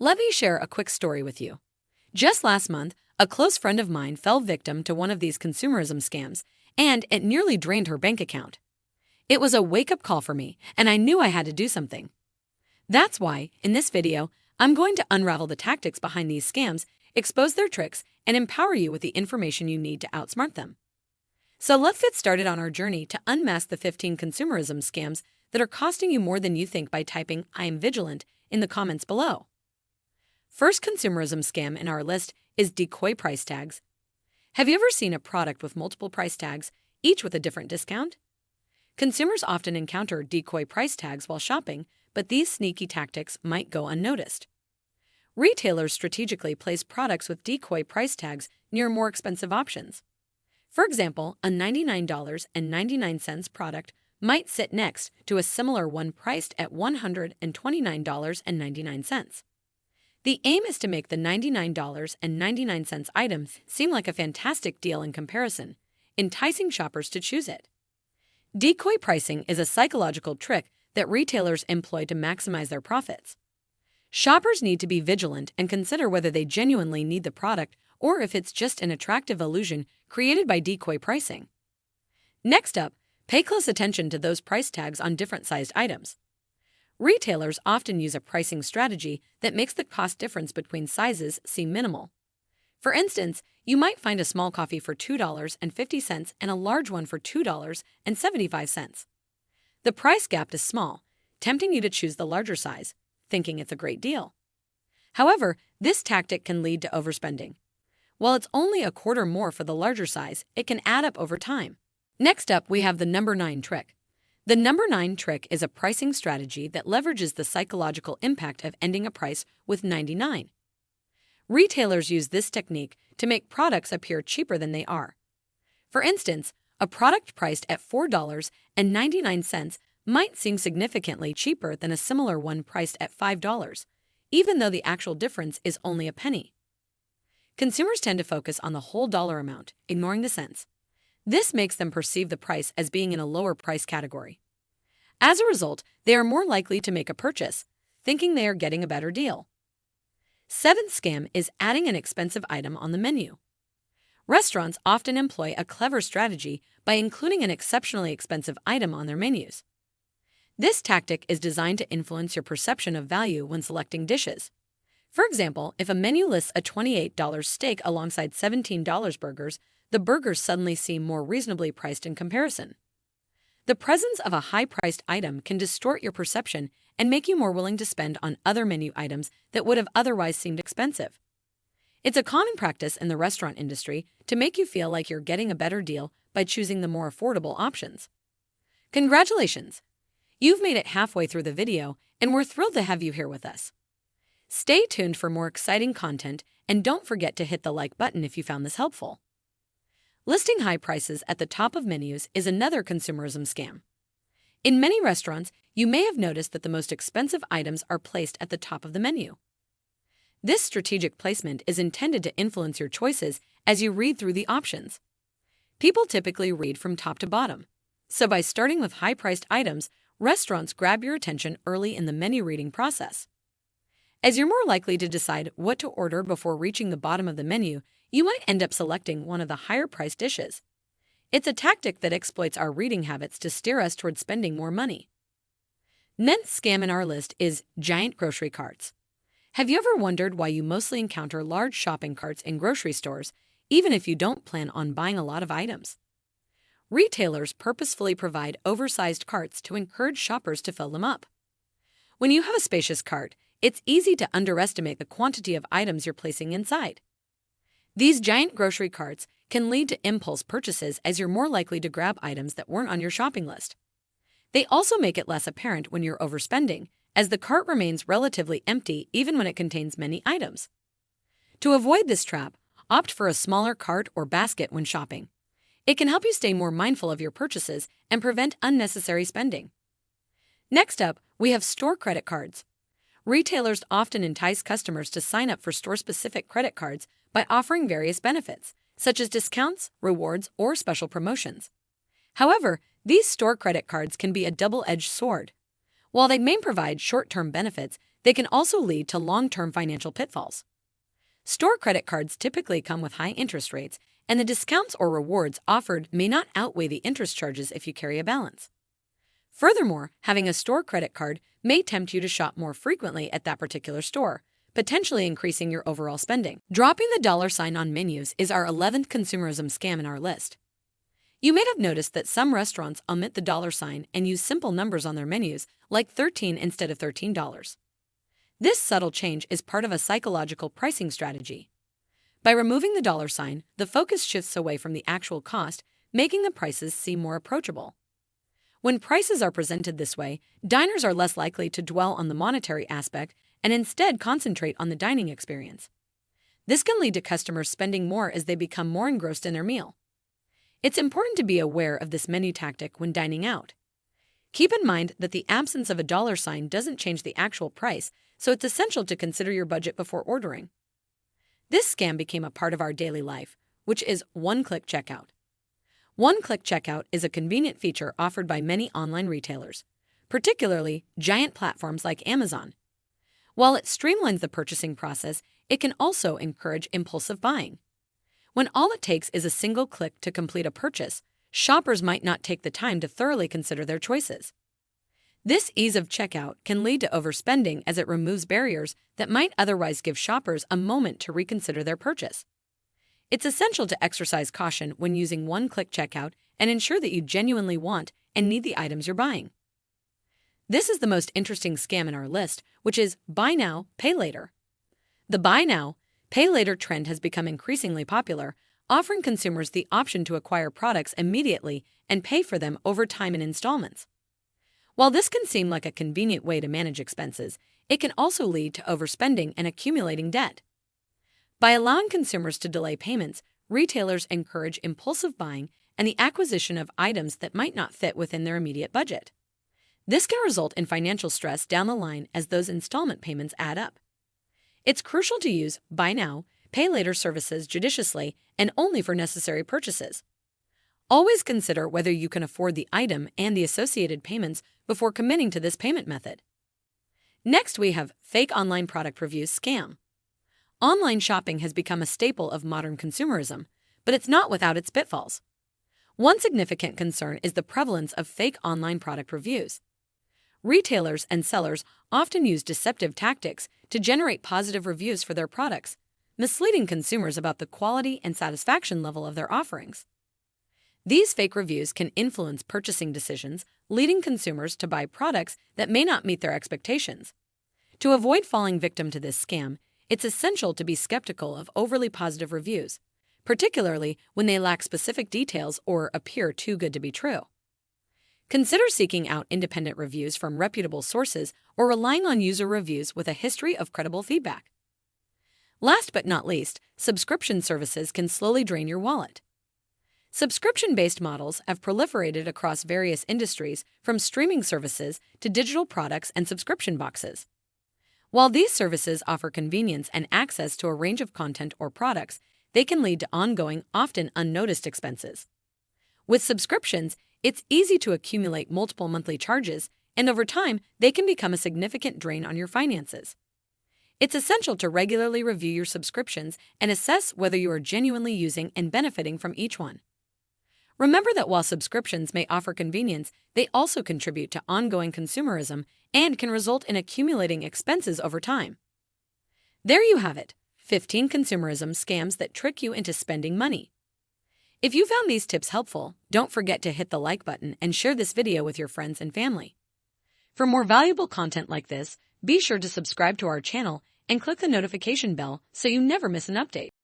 Let me share a quick story with you. Just last month, a close friend of mine fell victim to one of these consumerism scams, and it nearly drained her bank account. It was a wake-up call for me, and I knew I had to do something. That's why, in this video, I'm going to unravel the tactics behind these scams, expose their tricks, and empower you with the information you need to outsmart them. So let's get started on our journey to unmask the 15 consumerism scams that are costing you more than you think by typing "I am vigilant" in the comments below. First consumerism scam in our list is decoy price tags. Have you ever seen a product with multiple price tags, each with a different discount? Consumers often encounter decoy price tags while shopping, but these sneaky tactics might go unnoticed. Retailers strategically place products with decoy price tags near more expensive options. For example, a $99.99 product might sit next to a similar one priced at $129.99. The aim is to make the $99.99 item seem like a fantastic deal in comparison, enticing shoppers to choose it. Decoy pricing is a psychological trick that retailers employ to maximize their profits. Shoppers need to be vigilant and consider whether they genuinely need the product or if it's just an attractive illusion created by decoy pricing. Next up, pay close attention to those price tags on different sized items. Retailers often use a pricing strategy that makes the cost difference between sizes seem minimal. For instance, you might find a small coffee for $2.50 and a large one for $2.75. The price gap is small, tempting you to choose the larger size, thinking it's a great deal. However, this tactic can lead to overspending. While it's only a quarter more for the larger size, it can add up over time. Next up, we have the number 9 trick. The number 9 trick is a pricing strategy that leverages the psychological impact of ending a price with 99. Retailers use this technique to make products appear cheaper than they are. For instance, a product priced at $4.99 might seem significantly cheaper than a similar one priced at $5, even though the actual difference is only a penny. Consumers tend to focus on the whole dollar amount, ignoring the cents. This makes them perceive the price as being in a lower price category. As a result, they are more likely to make a purchase, thinking they are getting a better deal. 7th scam is adding an expensive item on the menu. Restaurants often employ a clever strategy by including an exceptionally expensive item on their menus. This tactic is designed to influence your perception of value when selecting dishes. For example, if a menu lists a $28 steak alongside $17 burgers, the burgers suddenly seem more reasonably priced in comparison. The presence of a high-priced item can distort your perception and make you more willing to spend on other menu items that would have otherwise seemed expensive. It's a common practice in the restaurant industry to make you feel like you're getting a better deal by choosing the more affordable options. Congratulations! You've made it halfway through the video, and we're thrilled to have you here with us. Stay tuned for more exciting content, and don't forget to hit the like button if you found this helpful. Listing high prices at the top of menus is another consumerism scam. In many restaurants, you may have noticed that the most expensive items are placed at the top of the menu. This strategic placement is intended to influence your choices as you read through the options. People typically read from top to bottom, so by starting with high-priced items, restaurants grab your attention early in the menu reading process. As you're more likely to decide what to order before reaching the bottom of the menu, you might end up selecting one of the higher-priced dishes. It's a tactic that exploits our reading habits to steer us toward spending more money. 9th scam in our list is giant grocery carts. Have you ever wondered why you mostly encounter large shopping carts in grocery stores, even if you don't plan on buying a lot of items? Retailers purposefully provide oversized carts to encourage shoppers to fill them up. When you have a spacious cart, it's easy to underestimate the quantity of items you're placing inside. These giant grocery carts can lead to impulse purchases as you're more likely to grab items that weren't on your shopping list. They also make it less apparent when you're overspending, as the cart remains relatively empty even when it contains many items. To avoid this trap, opt for a smaller cart or basket when shopping. It can help you stay more mindful of your purchases and prevent unnecessary spending. Next up, we have store credit cards. Retailers often entice customers to sign up for store-specific credit cards by offering various benefits, such as discounts, rewards, or special promotions. However, these store credit cards can be a double-edged sword. While they may provide short-term benefits, They can also lead to long-term financial pitfalls. Store credit cards typically come with high interest rates, and the discounts or rewards offered may not outweigh the interest charges if you carry a balance. Furthermore, having a store credit card may tempt you to shop more frequently at that particular store, potentially increasing your overall spending. Dropping the dollar sign on menus is our 11th consumerism scam in our list. You may have noticed that some restaurants omit the dollar sign and use simple numbers on their menus, like 13 instead of $13. This subtle change is part of a psychological pricing strategy. By removing the dollar sign, the focus shifts away from the actual cost, making the prices seem more approachable. When prices are presented this way, diners are less likely to dwell on the monetary aspect and instead concentrate on the dining experience. This can lead to customers spending more as they become more engrossed in their meal. It's important to be aware of this menu tactic when dining out. Keep in mind that the absence of a dollar sign doesn't change the actual price, so it's essential to consider your budget before ordering. This scam became a part of our daily life, which is one-click checkout. One-click checkout is a convenient feature offered by many online retailers, particularly giant platforms like Amazon. While it streamlines the purchasing process, it can also encourage impulsive buying. When all it takes is a single click to complete a purchase, shoppers might not take the time to thoroughly consider their choices. This ease of checkout can lead to overspending as it removes barriers that might otherwise give shoppers a moment to reconsider their purchase. It's essential to exercise caution when using one-click checkout and ensure that you genuinely want and need the items you're buying. This is the most interesting scam in our list, which is buy now, pay later. The buy now, pay later trend has become increasingly popular, offering consumers the option to acquire products immediately and pay for them over time in installments. While this can seem like a convenient way to manage expenses, it can also lead to overspending and accumulating debt. By allowing consumers to delay payments, retailers encourage impulsive buying and the acquisition of items that might not fit within their immediate budget. This can result in financial stress down the line as those installment payments add up. It's crucial to use buy now, pay later services judiciously and only for necessary purchases. Always consider whether you can afford the item and the associated payments before committing to this payment method. Next, we have fake online product reviews scam. Online shopping has become a staple of modern consumerism, but it's not without its pitfalls. One significant concern is the prevalence of fake online product reviews. Retailers and sellers often use deceptive tactics to generate positive reviews for their products, misleading consumers about the quality and satisfaction level of their offerings. These fake reviews can influence purchasing decisions, leading consumers to buy products that may not meet their expectations. To avoid falling victim to this scam, it's essential to be skeptical of overly positive reviews, particularly when they lack specific details or appear too good to be true. Consider seeking out independent reviews from reputable sources or relying on user reviews with a history of credible feedback. Last but not least, subscription services can slowly drain your wallet. Subscription-based models have proliferated across various industries, from streaming services to digital products and subscription boxes. While these services offer convenience and access to a range of content or products, they can lead to ongoing, often unnoticed expenses. With subscriptions, it's easy to accumulate multiple monthly charges, and over time, they can become a significant drain on your finances. It's essential to regularly review your subscriptions and assess whether you are genuinely using and benefiting from each one. Remember that while subscriptions may offer convenience, they also contribute to ongoing consumerism and can result in accumulating expenses over time. There you have it, 15 consumerism scams that trick you into spending money. If you found these tips helpful, don't forget to hit the like button and share this video with your friends and family. For more valuable content like this, be sure to subscribe to our channel and click the notification bell so you never miss an update.